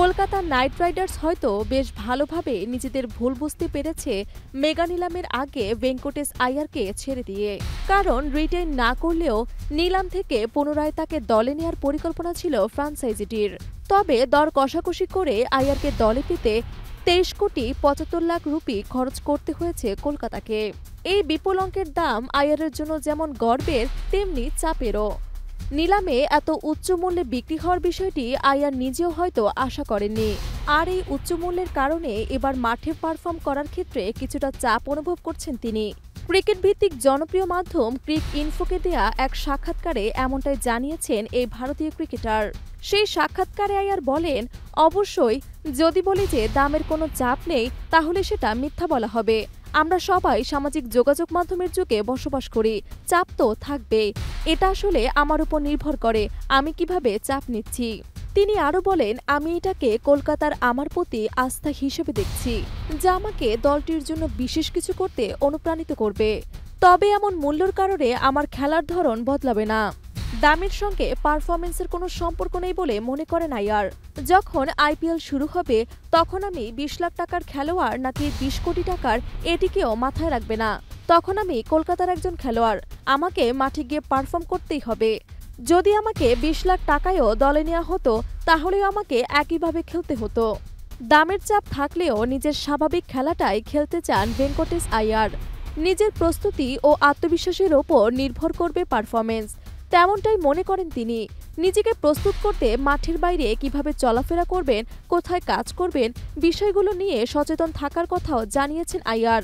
Kolkata night Riders হয়তো বেশ ভালোভাবে নিজেদের ভুল বুঝতে পেরেছে মেগা নিলামের আগে ভেঙ্কটেশ আয়ারকে ছেড়ে দিয়ে। কারণ রিটেইন না করলেও নিলাম থেকে পুনরায় তাকে দলে নেওয়ার পরিকল্পনা ছিল ফ্র্যাঞ্চাইজিটির। তবে দর কষাকষি করে আয়ারকে দলে পেতে 23,75,00,000 রুপি খরচ করতে হয়েছে কলকাতাকে। এই বিপুল অঙ্কের দাম আয়ারের জন্য যেমন গর্বের তেমনি চাপেরও। নিলামে এত উচ্চ মূল্যে বিক্রি হওয়ার বিষয়টি আয়ার নিজেও হয়তো আশা করেননি। আর এই উচ্চ মূল্যের কারণে এবার মাঠে পারফর্ম করার ক্ষেত্রে কিছুটা চাপ অনুভব করছেন তিনি। ক্রিকেট ভিত্তিক জনপ্রিয় মাধ্যম ক্রিক ইনফোকে দেয়া এক সাক্ষাৎকারে এমনটাই জানিয়েছেন এই ভারতীয় ক্রিকেটার। সেই সাক্ষাৎকারে আয়ার বলেন, অবশ্যই যদি বলি যে দামের কোনো চাপ নেই তাহলে সেটা মিথ্যা বলা হবে। আমরা সবাই সামাজিক যোগাযোগ মাধ্যমের যুগে বসবাস করি, চাপ তো থাকবেই। এটা আসলে আমার উপর নির্ভর করে আমি কিভাবে চাপ নিচ্ছি। তিনি আরও বলেন, আমি এটাকে কলকাতার আমার প্রতি আস্থা হিসেবে দেখছি, যা আমাকে দলটির জন্য বিশেষ কিছু করতে অনুপ্রাণিত করবে। তবে এমন মূল্যর কারণে আমার খেলার ধরন বদলাবে না। দামের সঙ্গে পারফরমেন্সের কোনো সম্পর্ক নেই বলে মনে করেন আয়ার। যখন আইপিএল শুরু হবে তখন আমি 20 লাখ টাকার খেলোয়াড় নাকি 20 কোটি টাকার এটিকেও মাথায় রাখবে না। তখন আমি কলকাতার একজন খেলোয়াড়, আমাকে মাঠে গিয়ে পারফর্ম করতেই হবে। যদি আমাকে 20 লাখ টাকায়ও দলে নেওয়া হতো তাহলেও আমাকে একইভাবে খেলতে হতো। দামের চাপ থাকলেও নিজের স্বাভাবিক খেলাটাই খেলতে চান ভেঙ্কটেশ আয়ার। নিজের প্রস্তুতি ও আত্মবিশ্বাসের ওপর নির্ভর করবে পারফরমেন্স, তেমনটাই মনে করেন তিনি। নিজেকে প্রস্তুত করতে মাঠের বাইরে কিভাবে চলাফেরা করবেন, কোথায় কাজ করবেন, বিষয়গুলো নিয়ে সচেতন থাকার কথাও জানিয়েছেন আয়ার।